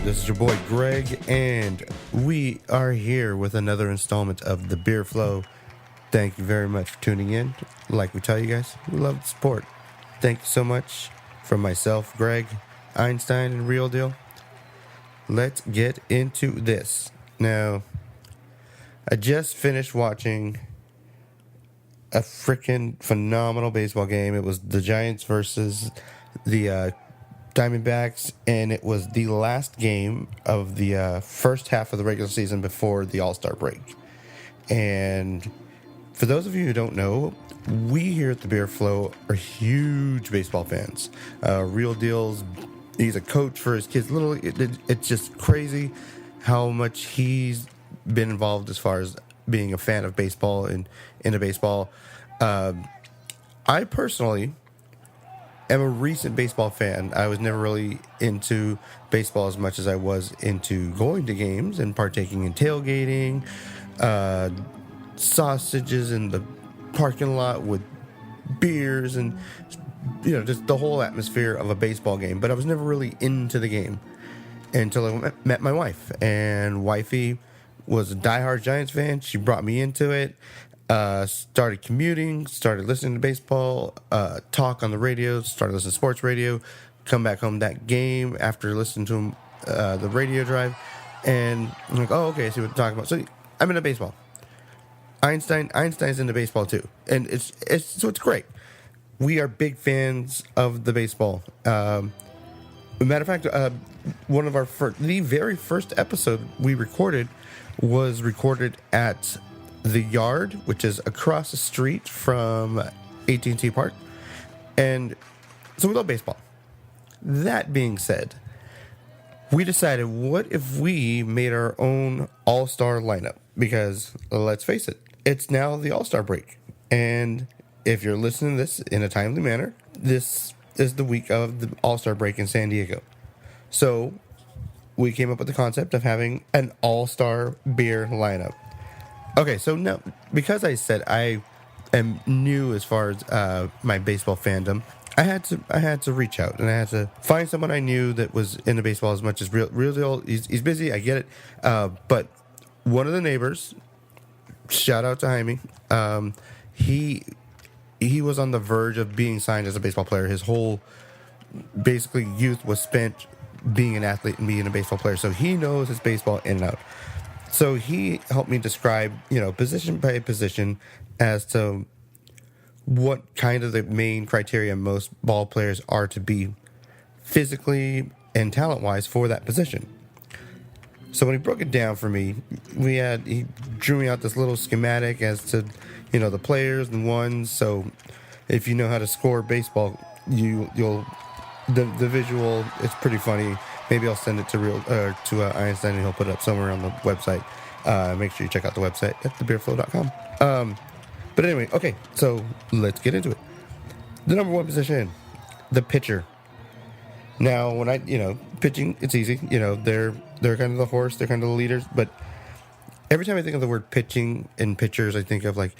This is your boy Greg, and we are here with another installment of the Beer Flow. Thank you very much for tuning in. Like we tell you guys, we love the support. Thank you so much from myself, Greg, Einstein, and Real Deal. Let's get into this. Now, I just finished watching a freaking phenomenal baseball game. It was the Giants versus the Diamondbacks, and it was the last game of the first half of the regular season before the All-Star break. And for those of you who don't know, we here at the Beer Flow are huge baseball fans. Real Deal's, he's a coach for his kids. It's just crazy how much he's been involved as far as being a fan of baseball and into baseball. I personally am a recent baseball fan. I was never really into baseball as much as I was into going to games and partaking in tailgating, sausages in the parking lot with beers and, you know, just the whole atmosphere of a baseball game. But I was never really into the game until I met my wife. And wifey was a diehard Giants fan. She brought me into it. Started commuting, started listening to baseball, talk on the radio, started listening to sports radio, come back home that game after listening to the radio drive, and I'm like, oh, okay, I see what they're talking about. So I'm into baseball. Einstein's into baseball too, and it's great. We are big fans of the baseball. Matter of fact, one of the very first episode we recorded was recorded at the Yard, which is across the street from AT&T Park. And so we love baseball. That being said, we decided, what if we made our own all-star lineup? Because let's face it, it's now the all-star break. And if you're listening to this in a timely manner, this is the week of the all-star break in San Diego. So we came up with the concept of having an all-star beer lineup. Okay, so now, because I said I am new as far as my baseball fandom, I had to reach out, and I had to find someone I knew that was into baseball as much as Real Deal. He's busy, I get it, but one of the neighbors, shout out to Jaime, he was on the verge of being signed as a baseball player. His whole basically youth was spent being an athlete and being a baseball player, so he knows his baseball in and out. So he helped me describe, position by position as to what kind of the main criteria most ball players are to be physically and talent-wise for that position. So when he broke it down for me, he drew me out this little schematic as to, the players and ones. So if you know how to score baseball, the visual, it's pretty funny. Maybe I'll send it to Einstein, and he'll put it up somewhere on the website. Make sure you check out the website at thebeerflow.com. But anyway, okay, so let's get into it. The number one position, the pitcher. Now, when pitching, it's easy. They're kind of the horse, they're kind of the leaders. But every time I think of the word pitching and pitchers, I think of like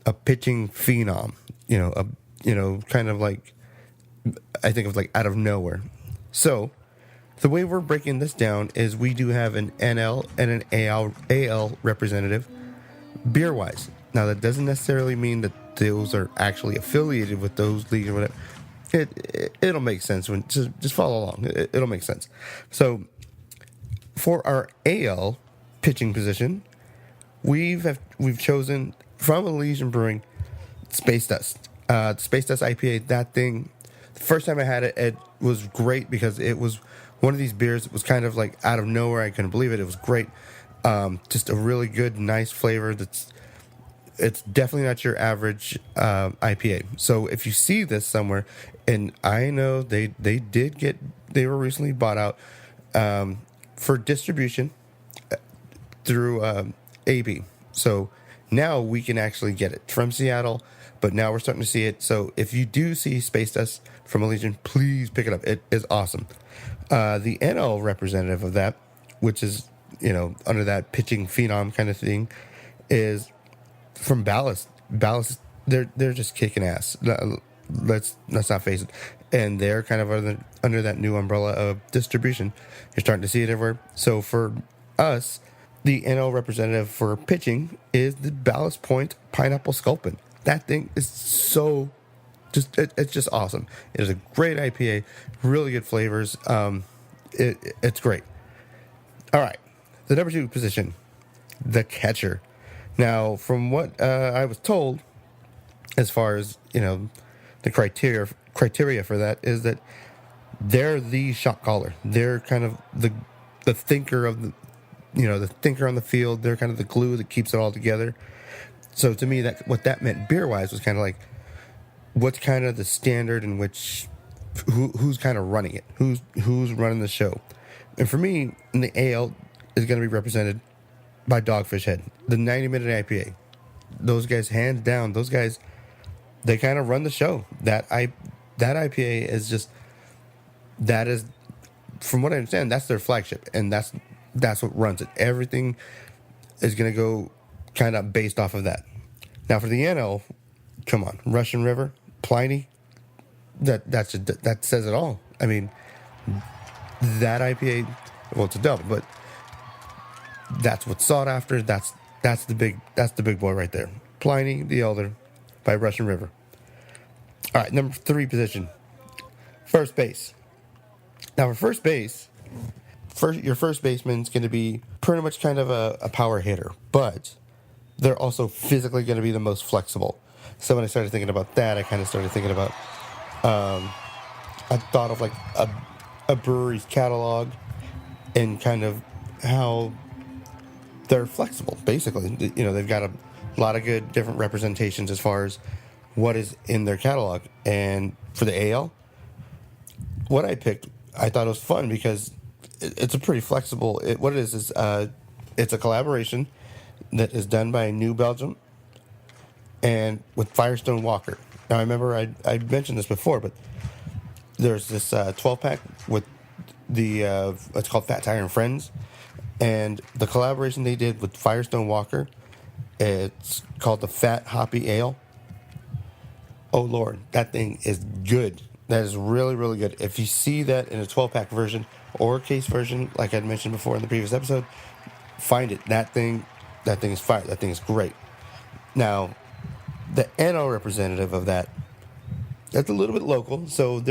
a pitching phenom. Kind of like, I think of like out of nowhere. So the way we're breaking this down is we do have an NL and an AL representative beer-wise. Now, that doesn't necessarily mean that those are actually affiliated with those leagues or whatever. It'll make sense. When just follow along. It'll make sense. So for our AL pitching position, we've chosen from Elysian Brewing Space Dust. Space Dust IPA, that thing, the first time I had it, it was great because it was one of these beers that was kind of like out of nowhere. I couldn't believe it. It was great. Just a really good, nice flavor. It's definitely not your average IPA. So if you see this somewhere, and I know they were recently bought out for distribution through AB. So now we can actually get it from Seattle, but now we're starting to see it. So if you do see Space Dust from Elysian, please pick it up. It is awesome. The NL representative of that, which is, under that pitching phenom kind of thing, is from Ballast. Ballast, they're just kicking ass. Let's not face it. and they're kind of under that new umbrella of distribution. You're starting to see it everywhere. So for us, the NL representative for pitching is the Ballast Point Pineapple Sculpin. That thing is so it's just awesome. It is a great IPA, really good flavors. It's great. All right, the number 2 position, the catcher. Now, from what I was told, as far as the criteria for that is that they're the shot caller. They're kind of the thinker of the thinker on the field. They're kind of the glue that keeps it all together. So to me, that what that meant beer wise was kind of like, what's kind of the standard in which who's kind of running it, who's running the show. And for me, in the AL is going to be represented by Dogfish Head, the 90-minute IPA. Those guys, hands down, those guys, they kind of run the show. That IPA is just, that is, from what I understand, that's their flagship, and that's what runs it. Everything is going to go kind of based off of that. Now for the NL, come on, Russian River, Pliny, that says it all. I mean, that IPA, well, it's a double, but that's what's sought after. That's the big boy right there. Pliny the Elder by Russian River. All right, number 3 position, first base. Now for first base, your first baseman's going to be pretty much kind of a power hitter, but they're also physically going to be the most flexible. So when I started thinking about that, I kind of started thinking about, I thought of like a brewery's catalog and kind of how they're flexible, basically. They've got a lot of good different representations as far as what is in their catalog. And for the AL, what I picked, I thought it was fun because it's a pretty flexible, what it is it's a collaboration that is done by New Belgium and with Firestone Walker. Now, I remember I mentioned this before, but there's this 12-pack with the, it's called Fat Tire and Friends, and the collaboration they did with Firestone Walker, it's called the Fat Hoppy Ale. Oh, Lord, that thing is good. That is really, really good. If you see that in a 12-pack version or a case version, like I mentioned before in the previous episode, find it. That thing is fire. That thing is great. Now, the NL representative of that's a little bit local, so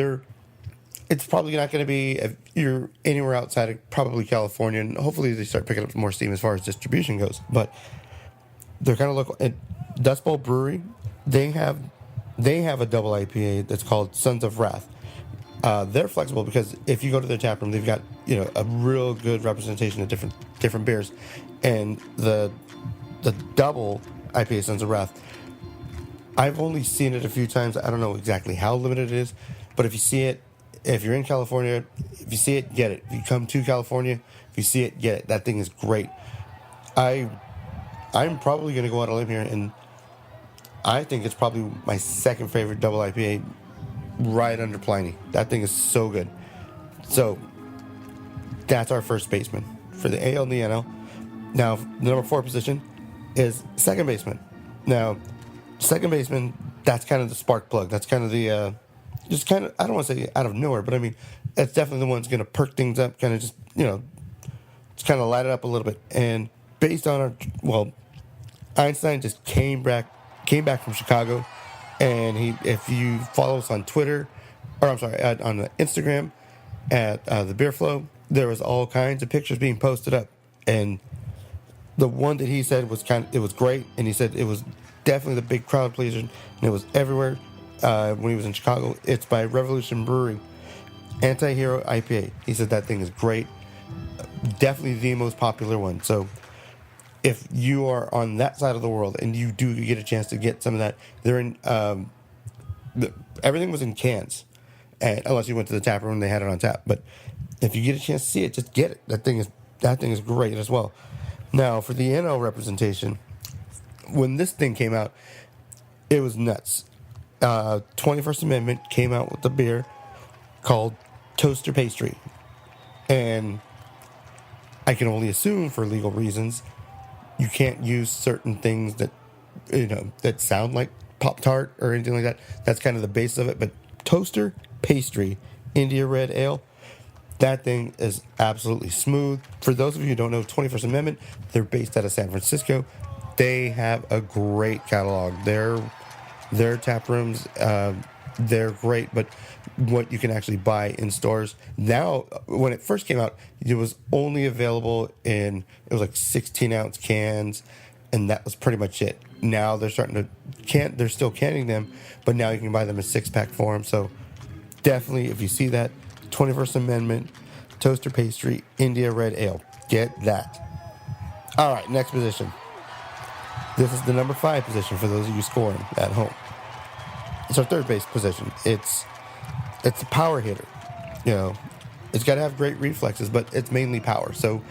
it's probably not going to be, if you're anywhere outside of probably California, and hopefully they start picking up more steam as far as distribution goes, but they're kind of local. And Dust Bowl Brewery, they have a double IPA that's called Sons of Wrath. They're flexible because if you go to their tap room, they've got a real good representation of different beers, and the double IPA Sons of Wrath, I've only seen it a few times. I don't know exactly how limited it is, but if you see it, if you're in California, if you see it, get it. If you come to California, if you see it, get it. That thing is great. I'm probably going to go out on a limb here, and I think it's probably my second favorite double IPA, right under Pliny. That thing is so good. So that's our first baseman for the AL and the NL. Now, the number 4 position is second baseman. Now, second baseman, that's kind of the spark plug. That's kind of the, just kind of, I don't want to say out of nowhere, but I mean, that's definitely the one that's going to perk things up, kind of just, just kind of light it up a little bit. And based on Einstein just came back from Chicago, and if you follow us on Twitter, or I'm sorry, on Instagram at the Beer Flow, there was all kinds of pictures being posted up, and the one that he said was it was great, and he said it was definitely the big crowd pleaser, and it was everywhere when he was in Chicago. It's by Revolution Brewing, Anti-Hero IPA. He said that thing is great, definitely the most popular one. So if you are on that side of the world and you do get a chance to get some of that, they're in. Everything was in cans, and unless you went to the tap room and they had it on tap. But if you get a chance to see it, just get it. That thing is great as well. Now for the NL representation, when this thing came out, it was nuts. 21st Amendment came out with a beer called Toaster Pastry, and I can only assume for legal reasons you can't use certain things that sound like Pop-Tart or anything like that. That's kind of the base of it. But Toaster Pastry India Red Ale. That thing is absolutely smooth. For those of you who don't know 21st Amendment, they're based out of San Francisco. They have a great catalog. Their tap rooms, they're great, but what you can actually buy in stores now, when it first came out, it was only available it was like 16-ounce cans, and that was pretty much it. Now they're they're still canning them, but now you can buy them in 6-pack form. So definitely, if you see that 21st Amendment Toaster Pastry India Red Ale, get that. All right, next position. This is the number 5 position for those of you scoring at home. It's our third base position. It's a power hitter. You know, it's got to have great reflexes, but it's mainly power. So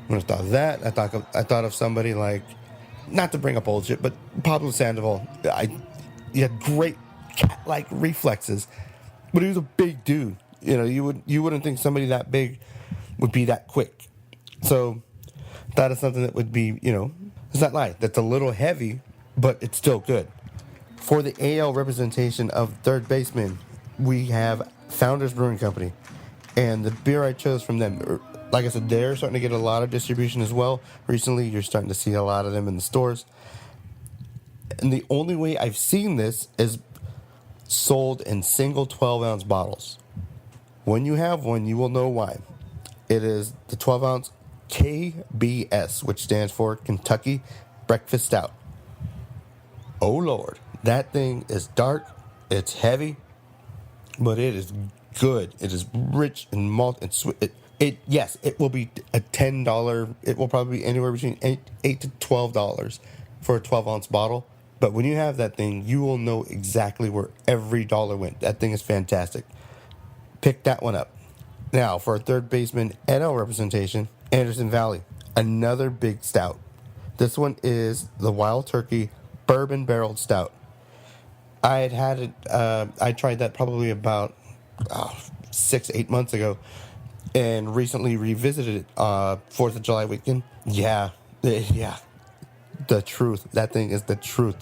when I thought of that, I thought of somebody like, not to bring up old shit, but Pablo Sandoval. He had great cat-like reflexes, but he was a big dude. You know, you wouldn't think somebody that big would be that quick. So that is something that would be, you know, it's not like that's a little heavy, but it's still good. For the AL representation of third baseman, we have Founders Brewing Company, and the beer I chose from them, like I said, they're starting to get a lot of distribution as well. Recently, you're starting to see a lot of them in the stores. And the only way I've seen this is sold in single 12-ounce bottles. When you have one, you will know why. It is the 12-ounce KBS, which stands for Kentucky Breakfast Stout. Oh, Lord. That thing is dark. It's heavy. But it is good. It is rich and malt and sweet. Yes, it will be a $10. It will probably be anywhere between $8 to $12 for a 12-ounce bottle. But when you have that thing, you will know exactly where every dollar went. That thing is fantastic. Pick that one up. Now, for a third baseman NL representation, Anderson Valley, another big stout. This one is the Wild Turkey Bourbon Barreled Stout. I had it, I tried that probably about 6-8 months ago, and recently revisited it 4th of July weekend. Yeah, the truth. That thing is the truth.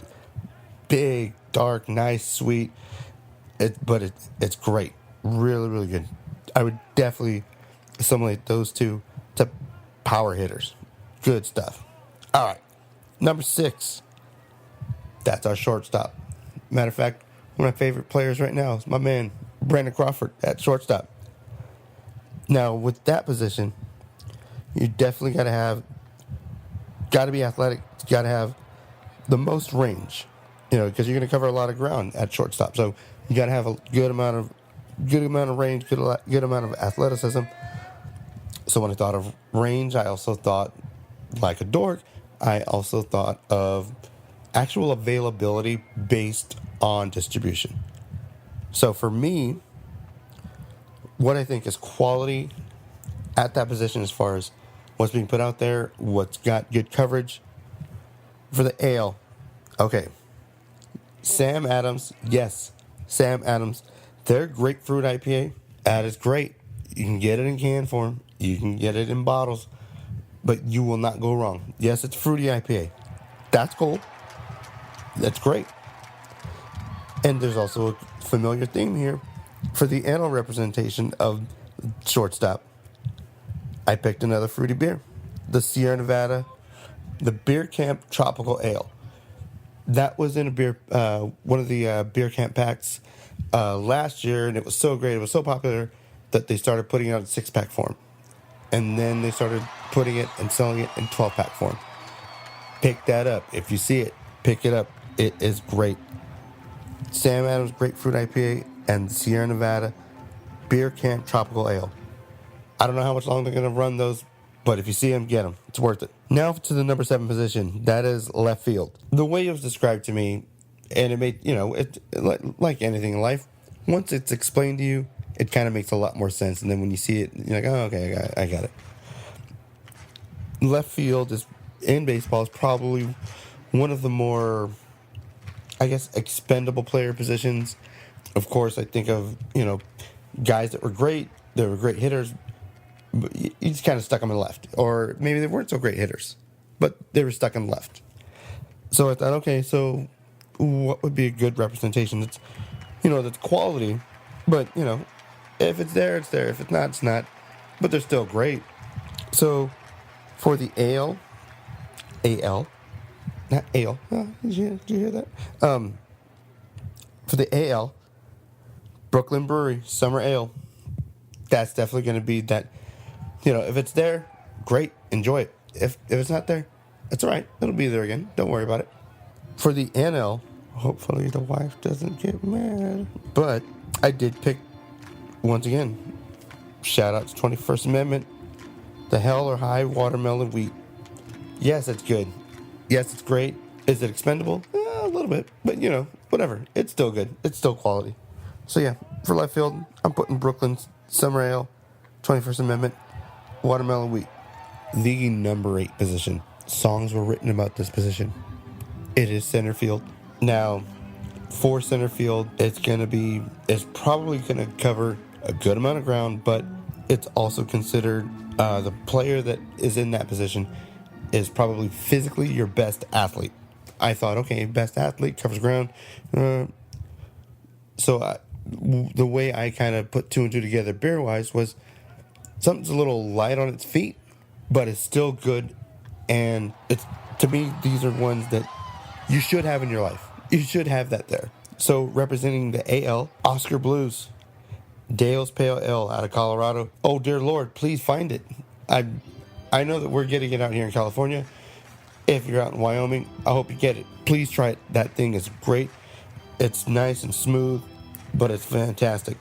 Big, dark, nice, sweet. But it's great. Really, really good. I would definitely assimilate those two to power hitters. Good stuff. All right, number 6. That's our shortstop. Matter of fact, one of my favorite players right now is my man Brandon Crawford at shortstop. Now, with that position, you definitely got to be athletic. You got to have the most range, because you're going to cover a lot of ground at shortstop. So you got to have a good amount of range, good amount of athleticism. So when I thought of range, I also thought, like a dork, I also thought of actual availability based on distribution. So for me, what I think is quality at that position as far as what's being put out there, what's got good coverage. For the AL, okay, Sam Adams, yes, Sam Adams, their grapefruit IPA, that is great. You can get it in can form, you can get it in bottles, but you will not go wrong. Yes, it's fruity IPA. That's cool. That's great. And there's also a familiar theme here. For the NL representation of shortstop, I picked another fruity beer. The Sierra Nevada, the Beer Camp Tropical Ale. That was in one of the Beer Camp packs last year, and it was so great, it was so popular that they started putting it out in 6-pack form. And then they started putting it and selling it in 12-pack form. Pick that up. If you see it, pick it up. It is great. Sam Adams Grapefruit IPA and Sierra Nevada Beer Camp Tropical Ale. I don't know how much longer they're going to run those, but if you see them, get them. It's worth it. Now to the number 7 position. That is left field. The way it was described to me, and it made, like anything in life, once it's explained to you, it kind of makes a lot more sense. And then when you see it, you're like, oh, okay, I got it. Left field in baseball is probably one of the more, I guess, expendable player positions. Of course, I think of, guys that were great. They were great hitters. But you just kind of stuck them in left. Or maybe they weren't so great hitters, but they were stuck in left. So I thought, okay, so what would be a good representation? That's, that's quality, But, if it's there, it's there. If it's not, it's not. But they're still great. So, for the AL, not ale. Oh, did you hear that? For the AL, Brooklyn Brewery Summer Ale. That's definitely going to be that. If it's there, great, enjoy it. If it's not there, it's all right. It'll be there again. Don't worry about it. For the NL, hopefully the wife doesn't get mad. But I did pick, once again, shout out to 21st Amendment, the Hell or High Watermelon Wheat. Yes, it's good. Yes, it's great. Is it expendable? A little bit. But, whatever. It's still good. It's still quality. So, yeah, for left field, I'm putting Brooklyn's Summer Ale, 21st Amendment, Watermelon Wheat. The number 8 position. Songs were written about this position. It is center field. Now, for center field, it's probably going to cover a good amount of ground, but it's also considered the player that is in that position is probably physically your best athlete. I thought, okay, best athlete, covers ground. So the way I kind of put 2 and 2 together beer-wise was something's a little light on its feet, but it's still good. And to me, these are ones that you should have in your life. You should have that there. So representing the AL, Oscar Blues, Dale's Pale Ale out of Colorado. Oh, dear Lord, please find it. I know that we're getting it out here in California. If you're out in Wyoming, I hope you get it. Please try it. That thing is great. It's nice and smooth, but it's fantastic.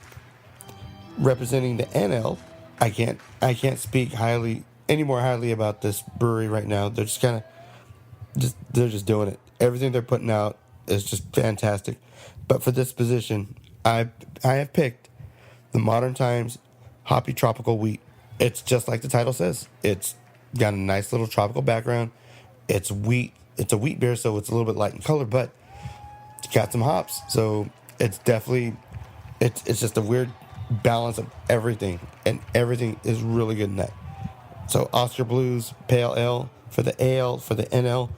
Representing the NL, I can't speak any more highly about this brewery right now. They're they're just doing it. Everything they're putting out is just fantastic. But for this position, I have picked the Modern Times Hoppy Tropical Wheat. It's just like the title says. It's got a nice little tropical background. It's wheat. It's a wheat beer, so it's a little bit light in color, but it's got some hops. So it's definitely, it's just a weird balance of everything, and everything is really good in that. So Oscar Blues Pale Ale for the AL, for the NL,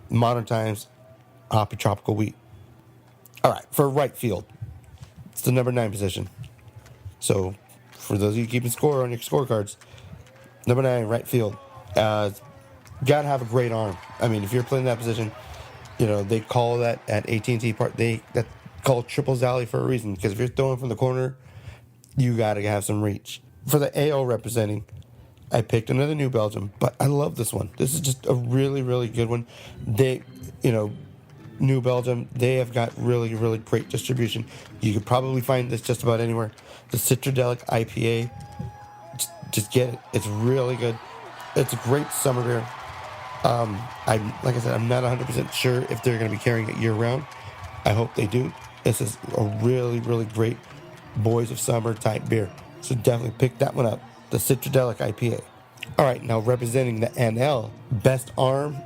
Modern Times Hoppy Tropical Wheat. All right, for right field, it's the number 9 position. So for those of you keeping score on your scorecards, number 9, right field. Got to have a great arm. I mean, if you're playing that position, they call that at AT&T Park. That's called Triples Alley for a reason. Because if you're throwing from the corner, you got to have some reach. For the AL representing, I picked another New Belgium, but I love this one. This is just a really, really good one. New Belgium, they have got really, really great distribution. You could probably find this just about anywhere. The Citradelic IPA, just get it. It's really good. It's a great summer beer. Like I said, I'm not 100% sure if they're going to be carrying it year-round. I hope they do. This is a really, really great Boys of Summer type beer. So definitely pick that one up. The Citradelic IPA. All right, now representing the NL, best arm,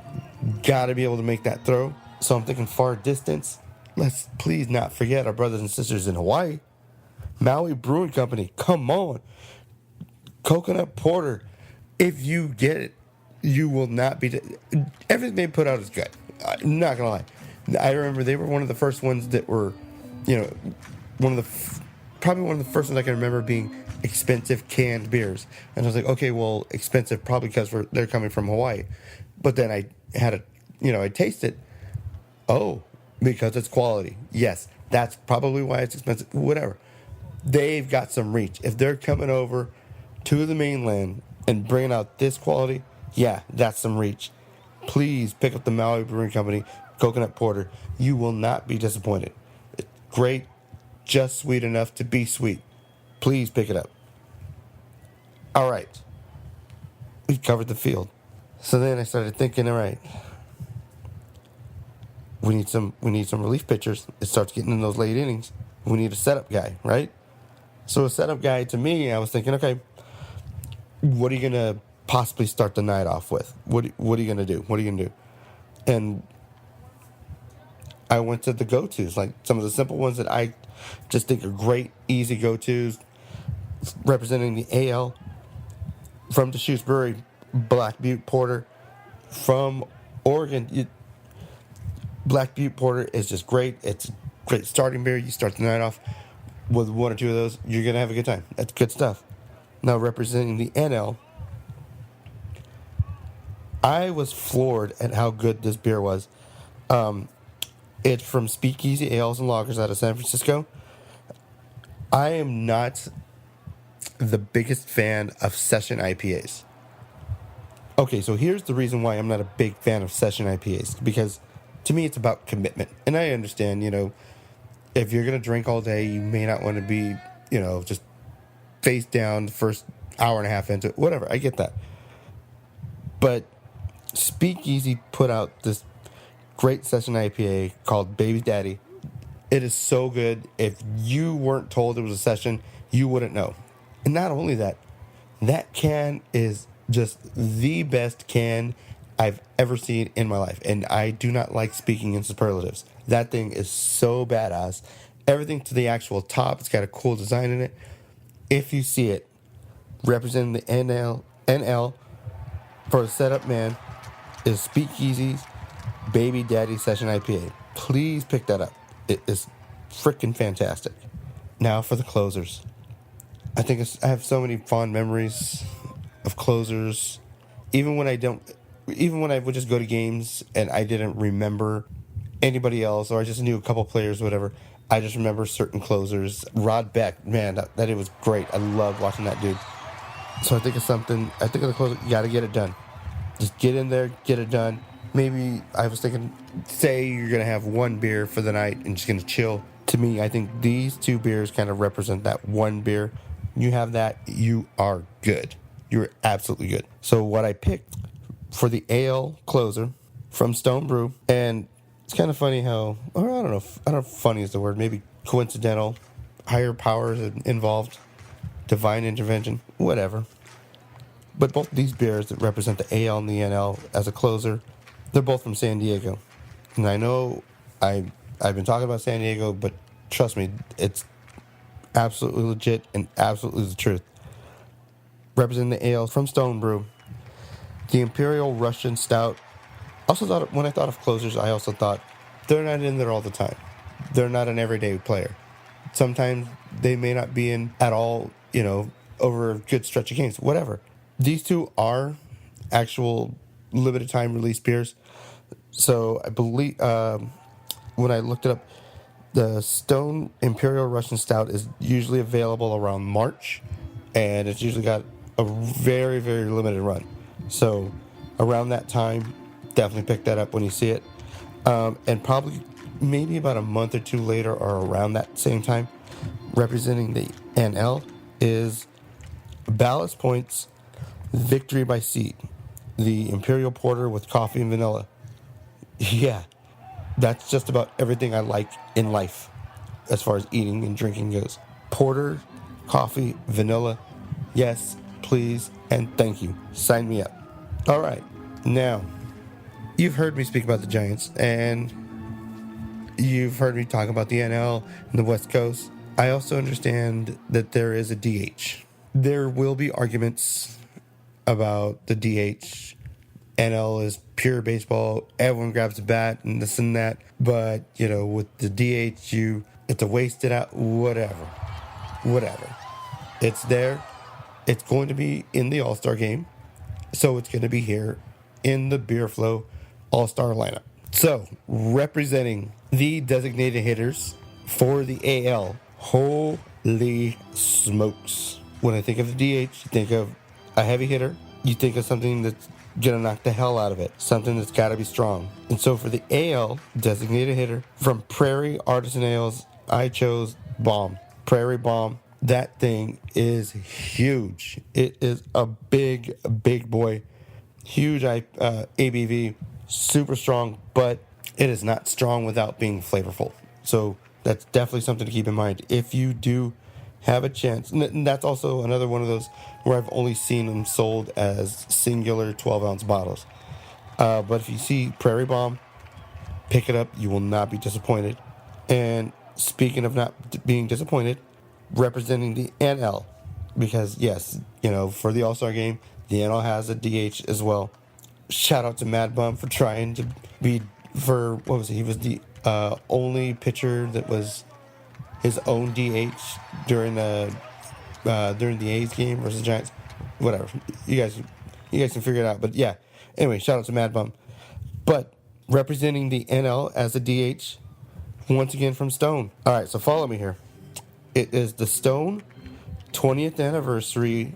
got to be able to make that throw. So I'm thinking far distance. Let's please not forget our brothers and sisters in Hawaii. Maui Brewing Company, come on. Coconut Porter. If you get it, you will not be... Everything they put out is good. I'm not going to lie. I remember they were one of the first ones that were, probably one of the first ones I can remember being expensive canned beers. And I was like, okay, well, expensive probably because they're coming from Hawaii. But then I had I tasted, because it's quality. Yes, that's probably why it's expensive. Whatever. They've got some reach. If they're coming over to the mainland and bringing out this quality, yeah, that's some reach. Please pick up the Maui Brewing Company Coconut Porter. You will not be disappointed. It's great, just sweet enough to be sweet. Please pick it up. All right. We've covered the field. So then I started thinking, all right, we need some relief pitchers. It starts getting in those late innings. We need a setup guy, right? So a setup guy, to me, I was thinking, okay, what are you going to possibly start the night off with? What are you going to do? What are you going to do? And I went to the go-tos, like some of the simple ones that I just think are great, easy go-tos, representing the AL. From Deschutes Brewery, Black Butte Porter. From Oregon, Black Butte Porter is just great. It's a great starting beer. You start the night off with one or two of those, you're going to have a good time. That's good stuff. Now, representing the NL, I was floored at how good this beer was. It's from Speakeasy Ales and Lagers out of San Francisco. I am not the biggest fan of session IPAs. Okay, so here's the reason why I'm not a big fan of session IPAs. Because to me, it's about commitment. And I understand, if you're going to drink all day, you may not want to be, just face down the first hour and a half into it. Whatever, I get that. But Speakeasy put out this great session IPA called Baby Daddy. It is so good. If you weren't told it was a session, you wouldn't know. And not only that, that can is just the best can I've ever seen in my life. And I do not like speaking in superlatives. That thing is so badass. Everything to the actual top. It's got a cool design in it. If you see it, representing the NL for a setup man is Speakeasy's Baby Daddy Session IPA. Please pick that up. It is freaking fantastic. Now for the closers. I have so many fond memories of closers. Even when I would just go to games and I didn't remember anybody else, or I just knew a couple players, whatever, I just remember certain closers. Rod Beck, man, that it was great. I loved watching that dude. So I think of the closer, you got to get it done. Just get in there, get it done. Maybe I was thinking, say you're going to have one beer for the night and just going to chill. To me, I think these two beers kind of represent that one beer. You have that, you are good. You're absolutely good. So what I picked for the ale closer from Stone Brew, and it's kind of funny how, or I don't know if funny is the word, maybe coincidental, higher powers involved, divine intervention, whatever. But both these beers that represent the AL and the NL as a closer, they're both from San Diego. And I know I've been talking about San Diego, but trust me, it's absolutely legit and absolutely the truth. Representing the ale from Stone Brew, the Imperial Russian Stout. Also thought, when I thought of closers, I also thought they're not in there all the time. They're not an everyday player. Sometimes they may not be in at all, over a good stretch of games, whatever. These two are actual limited time release beers. So I believe when I looked it up, the Stone Imperial Russian Stout is usually available around March, and it's usually got a very, very limited run. So around that time, definitely pick that up when you see it. And probably maybe about a month or two later or around that same time, representing the NL is Ballast Point's Victory by Sea, the Imperial Porter with coffee and vanilla. Yeah, that's just about everything I like in life as far as eating and drinking goes. Porter, coffee, vanilla, yes, please, and thank you. Sign me up. All right, now, you've heard me speak about the Giants, and you've heard me talk about the NL and the West Coast. I also understand that there is a DH. There will be arguments about the DH. NL is pure baseball. Everyone grabs a bat and this and that. But, with the DH, it's a wasted out, whatever. It's there. It's going to be in the All-Star game. So it's going to be here in the Beer Flow All-Star lineup. So, representing the designated hitters for the AL, holy smokes. When I think of the DH, you think of a heavy hitter. You think of something that's going to knock the hell out of it. Something that's got to be strong. And so for the AL designated hitter from Prairie Artisan Ales, I chose Bomb. Prairie Bomb. That thing is huge. It is a big, big boy. Huge ABV. Super strong, but it is not strong without being flavorful. So that's definitely something to keep in mind. If you do have a chance, and that's also another one of those where I've only seen them sold as singular 12-ounce bottles. But if you see Prairie Bomb, pick it up. You will not be disappointed. And speaking of not being disappointed, representing the NL, because yes, for the All-Star game, the NL has a DH as well. Shout out to Mad Bum for trying to be, what was it? He was the only pitcher that was his own DH during the A's game versus the Giants. Whatever, you guys can figure it out. But yeah, anyway, shout out to Mad Bum. But representing the NL as a DH, once again from Stone. All right, so follow me here. It is the Stone 20th anniversary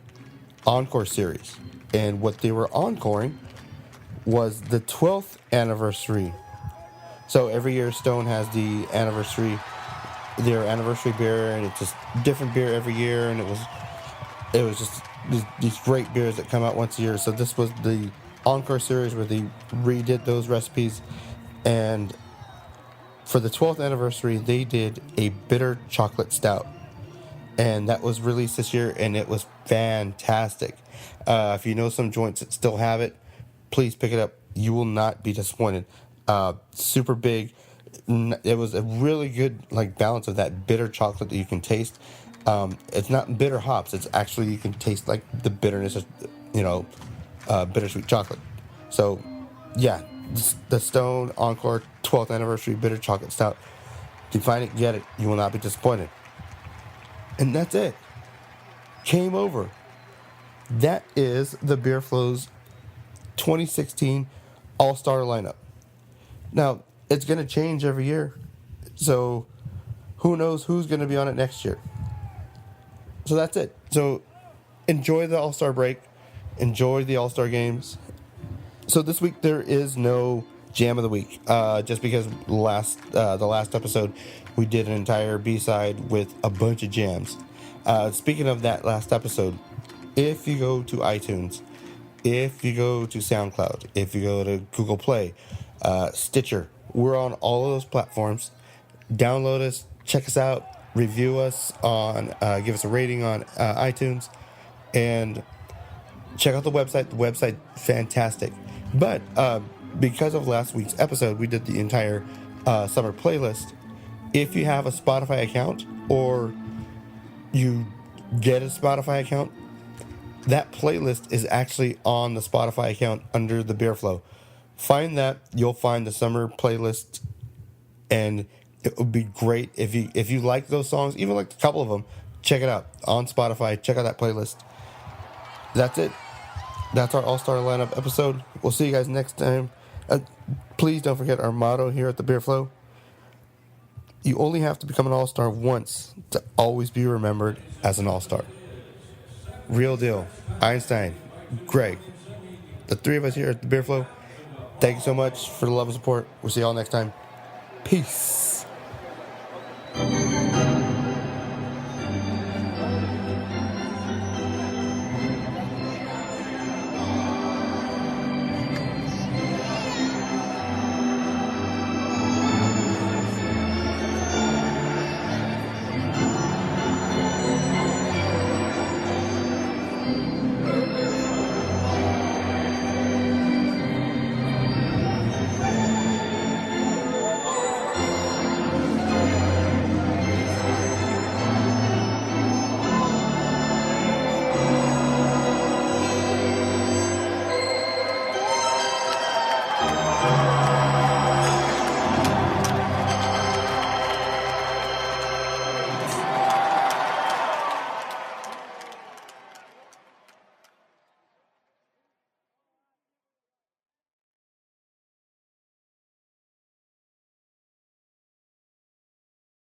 encore series, and what they were encoring was the 12th anniversary. So every year Stone has their anniversary beer, and it's just different beer every year, and it was just these great beers that come out once a year. So this was the encore series where they redid those recipes, and for the 12th anniversary they did a bitter chocolate stout, and that was released this year, and it was fantastic. If you know some joints that still have it, please pick it up. You will not be disappointed. Super big. It was a really good balance of that bitter chocolate that you can taste. It's not bitter hops. It's actually, you can taste the bitterness of bittersweet chocolate. So yeah, the Stone Encore 12th anniversary bitter chocolate stout. If you find it, get it. You will not be disappointed. And that's it. Game over. That is the Beer Flow's 2016 All-Star lineup. Now, it's going to change every year, so who knows who's going to be on it next year. So that's it. So enjoy the All-Star break. Enjoy the All-Star games. So this week there is no Jam of the Week, just because the last episode we did an entire B-side with a bunch of jams. Speaking of that last episode, if you go to iTunes, if you go to SoundCloud, if you go to Google Play, Stitcher, we're on all of those platforms. Download us, check us out, review us on, give us a rating on iTunes, and check out the website. The website, fantastic. But because of last week's episode, we did the entire summer playlist. If you have a Spotify account, or you get a Spotify account, that playlist is actually on the Spotify account under the Beer Flow. Find that. You'll find the summer playlist, and it would be great if you like those songs, even like a couple of them. Check it out on Spotify. Check out that playlist. That's it. That's our All-Star lineup episode. We'll see you guys next time. Please don't forget our motto here at the Beer Flow. You only have to become an All-Star once to always be remembered as an All-Star. Real deal. Einstein, Greg, the three of us here at the Beer Flow, thank you so much for the love and support. We'll see y'all next time. Peace.